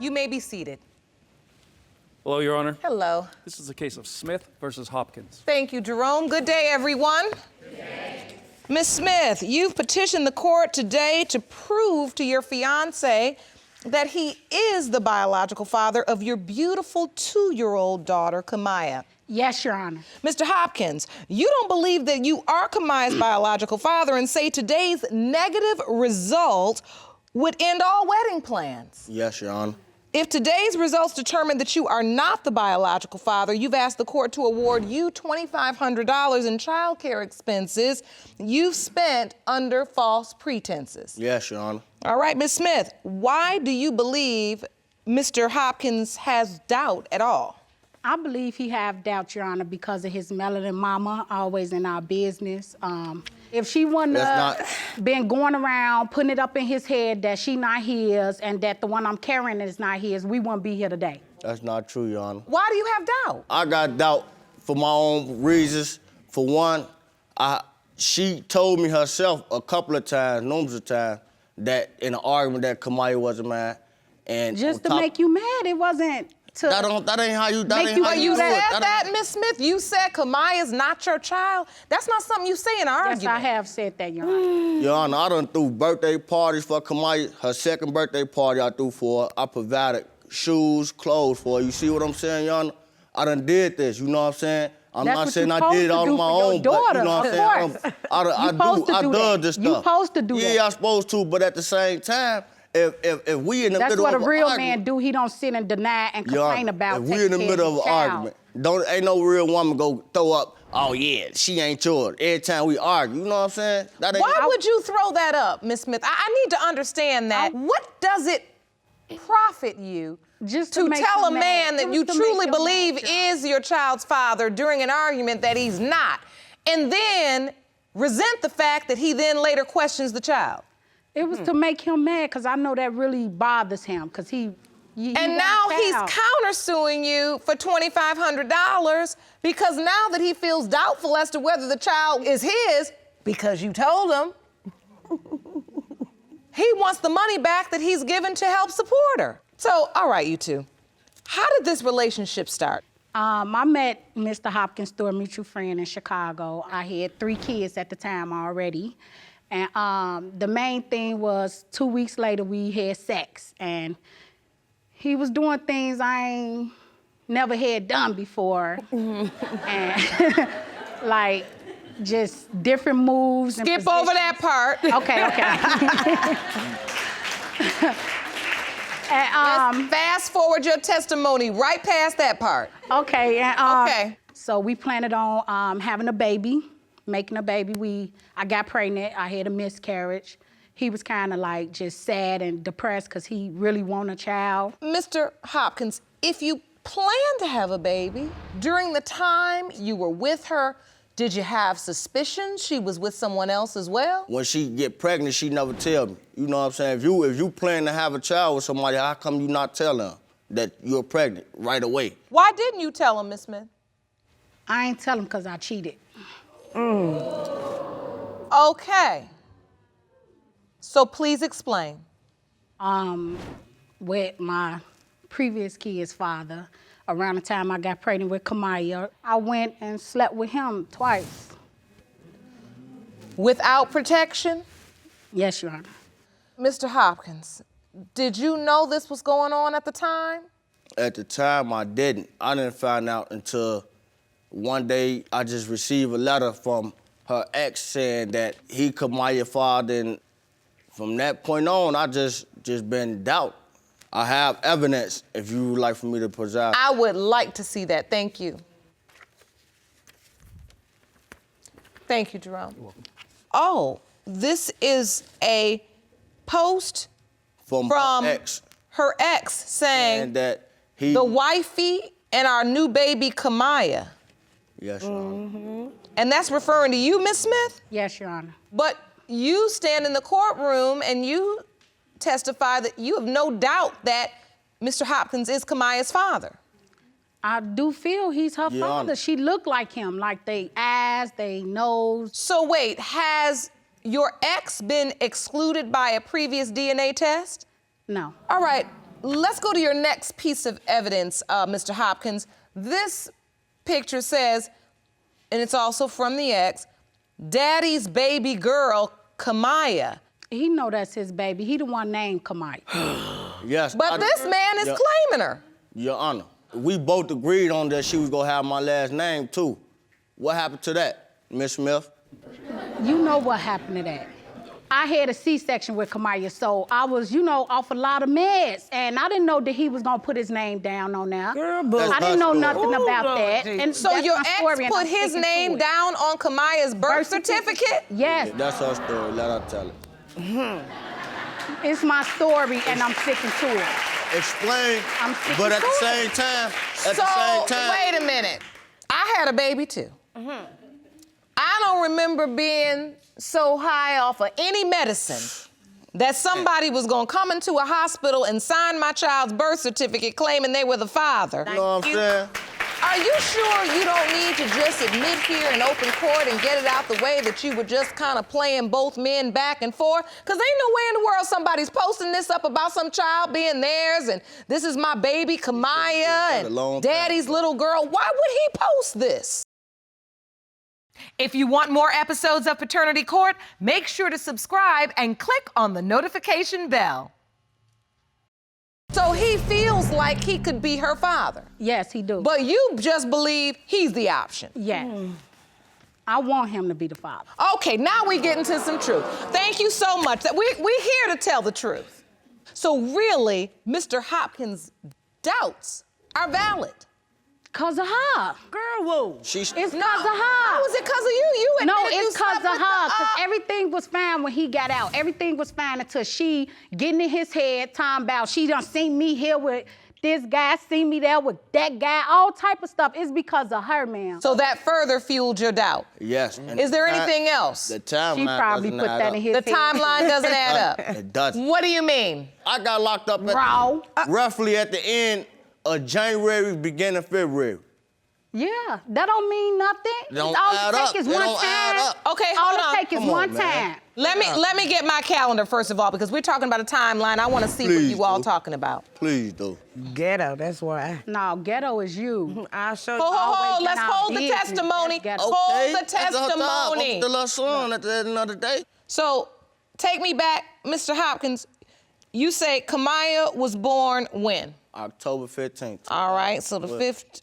You may be seated. Hello, Your Honor. Hello. This is a case of Smith versus Hopkins. Thank you, Jerome. Good day, everyone. Good day. Ms. Smith, you've petitioned the court today to prove to your fiance that he is the biological father of your beautiful 2-year-old daughter, Kamaya. Yes, Your Honor. Mr. Hopkins, you don't believe that you are Kamaya's biological father and say today's negative result would end all wedding plans. Yes, Your Honor. If today's results determine that you are not the biological father, you've asked the court to award you $2,500 in child care expenses you've spent under false pretenses. Yes, Your Honor. All right, Ms. Smith, why do you believe Mr. Hopkins has doubt at all? I believe he have doubt, Your Honor, because of his melanin mama always in our business. If she wouldn't been going around putting it up in his head that she not his and that the one I'm carrying is not his, we wouldn't be here today. That's not true, Your Honor. Why do you have doubt? I got doubt for my own reasons. For one, she told me herself a couple of times, numerous of times, that in an argument that Kamaya wasn't mine. And just to make you mad, it wasn't to that ain't how you, that make ain't you how you You do it. said that, Ms. Smith? You said Kamaya's not your child? That's not something you say in an argument. Yes, I have said that, Your Honor. Your Honor, I done threw birthday parties for Kamaya. Her second birthday party I threw for her. I provided shoes, clothes for her. You see what I'm saying, Your Honor? I done did this, you know what I'm saying? I'm That's not what saying you I did it all on my own, but you know what I'm saying? Of course. I do this stuff. You supposed to do that. Yeah, I'm supposed to, but at the same time, if we in the That's middle what of a real argument, man do. He don't sit and deny and complain about if we in the taking care middle of of his an child. argument, ain't no real woman go throw up, oh yeah, she ain't yours. Every time we argue, you know what I'm saying? That ain't Why would you throw that up, Ms. Smith? I need to understand that. What does it profit you Just to make tell a him man mad. that you Just to make truly him believe mad, John. is your child's father during an argument that he's not, and then resent the fact that he then later questions the child? It was to make him mad, because I know that really bothers him, because he And now he's countersuing you for $2,500 because now that he feels doubtful as to whether the child is his, because you told him, he wants the money back that he's given to help support her. So, all right, you two, how did this relationship start? I met Mr. Hopkins through a mutual friend in Chicago. I had 3 kids at the time already. And the main thing was 2 weeks later, we had sex. And he was doing things I ain't never had done before. And like just different moves. Skip over that part. Okay. And, Let's fast forward your testimony right past that part. Okay. And, Okay. So we planned on having a baby, making a baby. I got pregnant. I had a miscarriage. He was kind of like just sad and depressed because he really wanted a child. Mr. Hopkins, if you plan to have a baby, during the time you were with her, did you have suspicions she was with someone else as well? when she get pregnant, she never tell me. You know what I'm saying? If you plan to have a child with somebody, how come you not telling her that you're pregnant right away? Why didn't you tell him, Miss Smith? I ain't tell him because I cheated. Okay. So please explain. With my previous kid's father, around the time I got pregnant with Kamaya, I went and slept with him twice. Without protection? Yes, Your Honor. Mr. Hopkins, did you know this was going on at the time? At the time, I didn't. I didn't find out until one day I just received a letter from her ex saying that he Kamaya father, and from that point on, I just been in doubt. I have evidence if you would like for me to present. I would like to see that. Thank you. Thank you, Jerome. You're welcome. Oh, this is a post from her ex saying that he... the wifey and our new baby, Kamaya. Yes, Your Honor. And that's referring to you, Miss Smith? Yes, Your Honor. But you stand in the courtroom and you testify that you have no doubt that Mr. Hopkins is Kamaya's father. I do feel he's her Your father. Honor. She looked like him, like they eyes, they nose. So wait, has your ex been excluded by a previous DNA test? No. All right, let's go to your next piece of evidence, Mr. Hopkins. This picture says, and it's also from the ex, Daddy's baby girl, Kamaya. He know that's his baby. He the one named Kamaya. Yes. But this man is claiming her. Your Honor, we both agreed on that she was gonna have my last name too. What happened to that, Miss Smith? You know what happened to that. I had a C-section with Kamaya, so I was, off a lot of meds, and I didn't know that he was gonna put his name down on there. Girl, but I didn't know nothing about Lord, that. Jesus. And So that's your my ex story, and put I'm his sticking to name it. down on Kamaya's birth certificate? Yes, That's her story. Let her tell it. it's my story, and I'm sticking to it. Explain. I'm sticking But at to the it. same time, Wait a minute. I had a baby too. I don't remember being so high off of any medicine that somebody was gonna come into a hospital and sign my child's birth certificate claiming they were the father. You know what I'm saying? Are you sure you don't need to just admit here in open court and get it out the way that you were just kind of playing both men back and forth? Because ain't no way in the world somebody's posting this up about some child being theirs and this is my baby Kamaya and daddy's little girl. Why would he post this? If you want more episodes of Paternity Court, make sure to subscribe and click on the notification bell. So he feels like he could be her father. Yes, he do. But you just believe he's the option. Yes. I want him to be the father. Okay, now we get into some truth. Thank you so much. We're here to tell the truth. So really, Mr. Hopkins' doubts are valid. Cause of her. Girl, whoa. It's cause of her. How is it cause of you? You No, admitted you it's cause slept of with her. the, Cause everything was fine when he got out. Everything was fine until she getting in his head, talking about she done seen me here with this guy, seen me there with that guy, all type of stuff. It's because of her, man. So that further fueled your doubt. Yes. And Is there anything else? The timeline She probably doesn't put add that up. in his The head. timeline doesn't add up. It doesn't. What do you mean? I got locked up Raw. roughly at the end of January, beginning of February. Yeah, that don't mean nothing. Don't all add it up. take is It one don't add time. up. Okay, all hold on. it take is Come on, one man. time. Let me get my calendar first of all, because we're talking about a timeline. I want to see what Please you all do. talking about. Please, though. Ghetto, that's why. No, ghetto is you. I'll show you. Hold, in let's our hold the business. testimony. That's ghetto. Hold the That's her time. testimony. I'm still her son at the end of the day. So, take me back, Mr. Hopkins. You say Kamaya was born when? October 15th. All right, so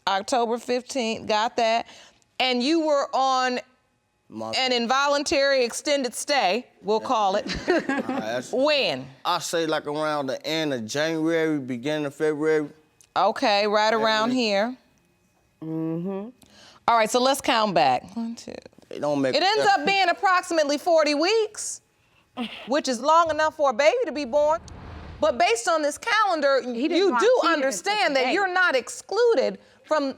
October 15th, got that. And you were on an involuntary extended stay, we'll call it. When? I say like around the end of January, beginning of February. Okay, right around here. Mm-hmm. All right, so let's count back. 1, 2. It don't make It ends up being approximately 40 weeks, which is long enough for a baby to be born. But based on this calendar, you didn't want do kids understand today. that you're not excluded from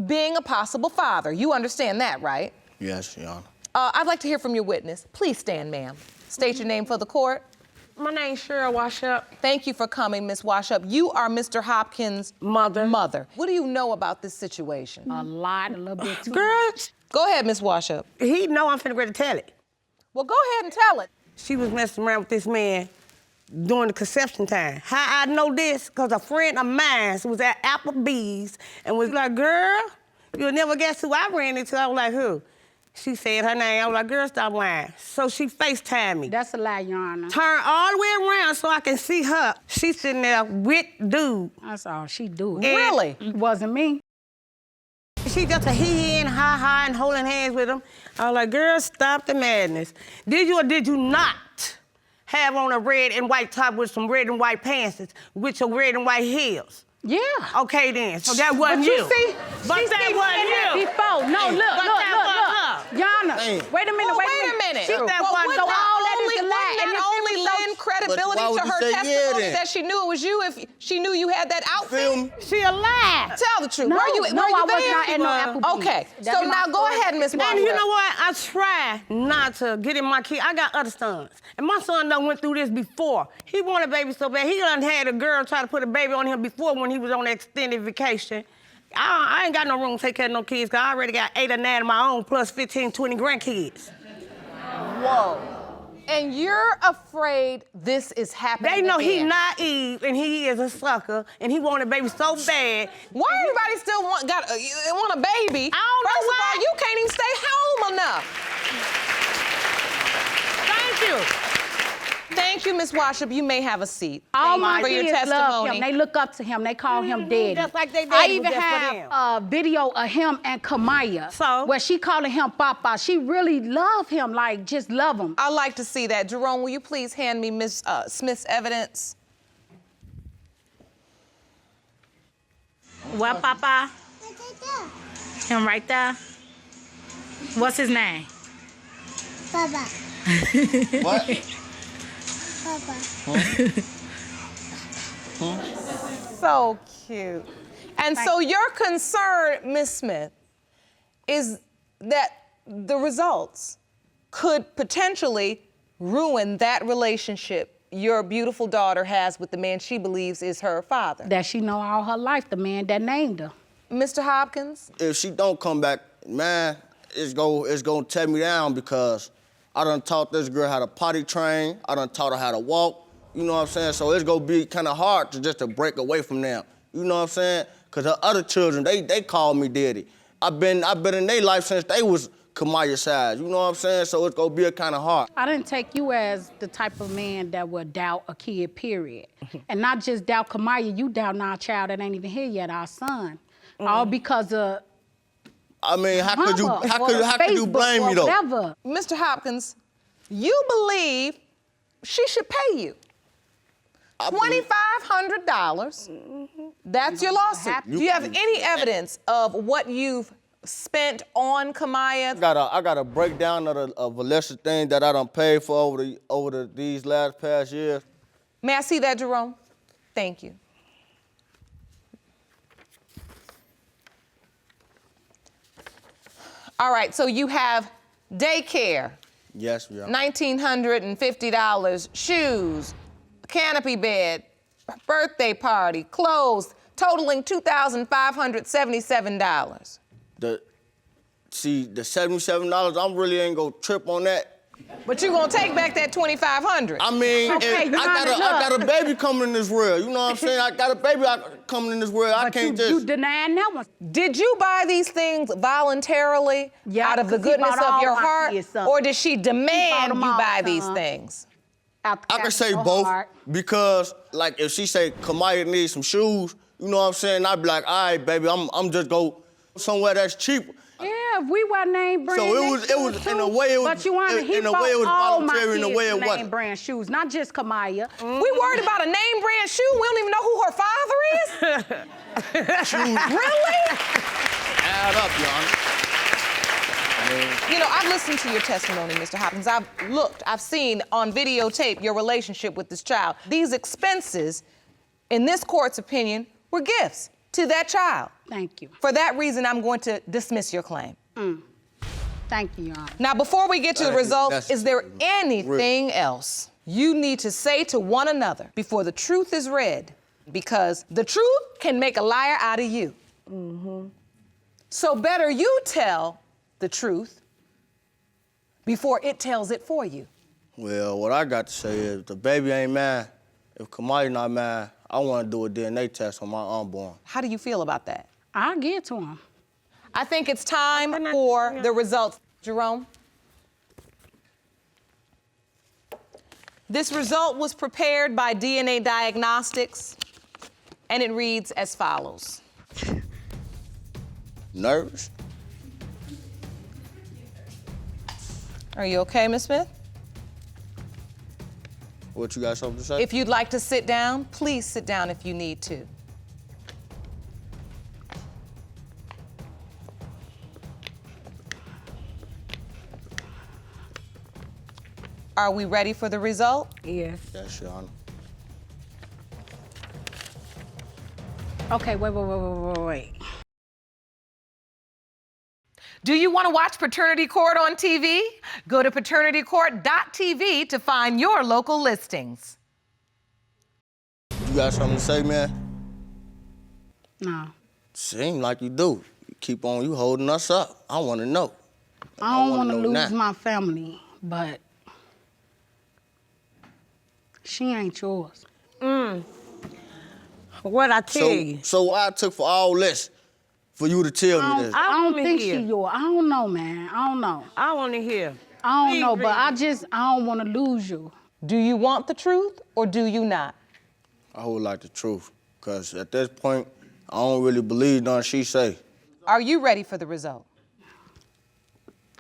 being a possible father. You understand that, right? Yes, Your Honor. I'd like to hear from your witness. Please stand, ma'am. State your name for the court. My name's Cheryl Washup. Thank you for coming, Miss Washup. You are Mr. Hopkins' Mother. What do you know about this situation? A lot, a little bit too Girl, much. Go ahead, Miss Washup. he know I'm finna ready to tell it. Well, go ahead and tell it. She was messing around with this man during the conception time. How I know this? Because a friend of mine was at Applebee's and was like, girl, you'll never guess who I ran into. I was like, who? She said her name. I was like, girl, stop lying. So she FaceTimed me. That's a lie, Your Honor. Turned all the way around so I can see her. She sitting there with dude. That's all she do. Really? It wasn't me. She just a he and ha and holding hands with him. I was like, girl, stop the madness. Did you or did you not have on a red and white top with some red and white pants with your red and white heels? Yeah. Okay then, so that wasn't But you you. see, But she that seen wasn't me in there you. before. No, Hey, look. but that wasn't her. Yana, Damn. wait a minute, Well, wait a minute. She, that well, wasn't so her. all that is a lie. Wouldn't And that if only it was so- lend credibility But why to would her you say yeah, testimony then? that she knew it was you if she knew you had that outfit? Feel me? She a lie. Tell the truth. No, were you no, I was there? not at no Applebee's. Okay, That so be my now go story. ahead, Miss And Walker. you know what? I try not to get in my kid. I got other sons. And my son done went through this before. He wanted a baby so bad. He done had a girl try to put a baby on him before when he was on extended vacation. I ain't got no room to take care of no kids because I already got 8 or 9 of my own plus 15, 20 grandkids. Whoa. And you're afraid this is happening They know he again. naive and he is a sucker and he want a baby so bad. Why everybody still want a baby? I don't know First why. of all, you can't even stay home enough. Thank you. Thank you, Ms. Washup. You may have a seat. All Thank my you for your kids love testimony. him. They look up to him. They call him daddy. Just like they I daddy was even just for have them. a video of him and Kamaya. So? Where she calling him Papa. She really love him, like just love him. I'd like to see that. Jerome, will you please hand me Ms. Smith's evidence? What, Papa? Him right there? What's his name? Papa. What? Papa. So cute. And so your concern, Ms. Smith, is that the results could potentially ruin that relationship your beautiful daughter has with the man she believes is her father. That she know all her life, the man that named her. Mr. Hopkins? If she don't come back, man, it's gonna tear me down because I done taught this girl how to potty train. I done taught her how to walk. You know what I'm saying? So it's gonna be kind of hard to break away from them. You know what I'm saying? Cause her other children, they call me daddy. I've been in their life since they was Kamaya's size. You know what I'm saying? So it's gonna be a kind of hard. I didn't take you as the type of man that would doubt a kid, period. And not just doubt Kamaya, you doubt our child that ain't even here yet, our son. All because of I mean, how could mama you or blame Facebook me though? or whatever. Mr. Hopkins, you believe she should pay you $2,500. That's your lawsuit. Happy. Do you have any evidence of what you've spent on Kamaya? I got a breakdown of a lesser thing that I done paid for over these past years. May I see that, Jerome? Thank you. All right, so you have daycare, Yes, yeah. $1,950, shoes, canopy bed, birthday party, clothes, totaling $2,577. The $77, I really ain't gonna trip on that. But you're gonna take back that $2,500. I mean, Okay, I you got a baby coming in this world. You know what I'm saying? I got a baby coming in this world. I But can't you just. denying that one. Did you buy these things voluntarily Yeah, out of the 'cause he goodness bought of all your my heart? kids something. Or did she demand them you all, buy these son. things? Out the I can captain say of her both heart. because, like, if she say Kamaya needs some shoes, you know what I'm saying? I'd be like, all right, baby, I'm just go somewhere that's cheap. Yeah, if we wear name brand So it was shoes in too. a way it was But you wanna, he in a bought way it was all my voluntary, in a kids way it name wasn't. brand shoes, not just Kamaya. We worried about a name brand shoe. We don't even know who her father is. Really? Add up, Your Honor. You know, I've listened to your testimony, Mr. Hopkins. I've seen on videotape your relationship with this child. These expenses, in this court's opinion, were gifts to that child. Thank you. For that reason, I'm going to dismiss your claim. Thank you, Your Honor. Now, before we get to the results, that's is there anything else you need to say to one another before the truth is read? Because the truth can make a liar out of you. So better you tell the truth before it tells it for you. Well, what I got to say is, if the baby ain't mine, if Kamaya not mine, I want to do a DNA test on my unborn. How do you feel about that? I'll get to him. I think it's time for the results. Jerome? This result was prepared by DNA Diagnostics, and it reads as follows. Nervous? Are you okay, Ms. Smith? What, you got something to say? If you'd like to sit down, please sit down if you need to. Are we ready for the result? Yes. Yes, Your Honor. Okay, wait. Do you want to watch Paternity Court on TV? Go to paternitycourt.tv to find your local listings. You got something to say, man? No. Seem like you do. You keep on, you holding us up. I want to know. I don't want to wanna know lose now. my family, but She ain't yours. What I tell you? So what I took for all this for you to tell me this? I don't wanna think hear. she yours. I don't know, man. I don't know. I want to hear. I don't Please know, but read I don't want to lose you. Do you want the truth or do you not? I would like the truth, because at this point, I don't really believe nothing she say. Are you ready for the result?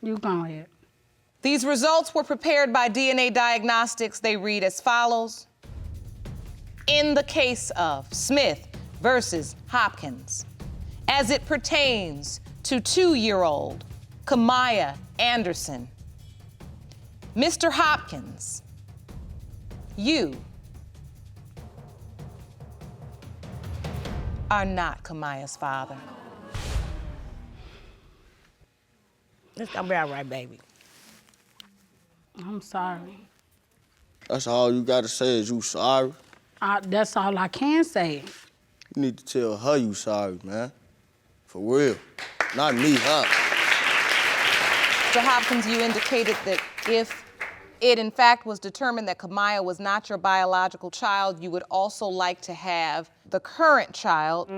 You go ahead. These results were prepared by DNA Diagnostics. They read as follows. In the case of Smith versus Hopkins, as it pertains to 2-year-old Kamaya Anderson, Mr. Hopkins, you are not Kamaya's father. It's gonna be all right, baby. I'm sorry. That's all you gotta say is you sorry. That's all I can say. You need to tell her you sorry, man. For real. Not me, her. Mr. Hopkins, you indicated that if it in fact was determined that Kamaya was not your biological child, you would also like to have the current child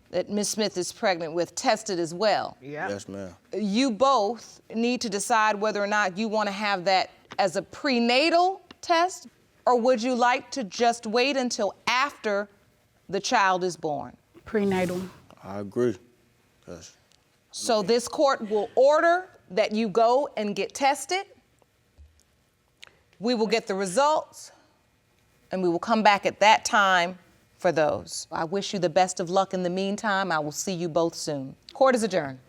that Ms. Smith is pregnant with tested as well. Yeah. Yes, ma'am. You both need to decide whether or not you want to have that as a prenatal test, or would you like to just wait until after the child is born? Prenatal. I agree. 'Cause So this court will order that you go and get tested. We will get the results, and we will come back at that time for those. I wish you the best of luck in the meantime. I will see you both soon. Court is adjourned.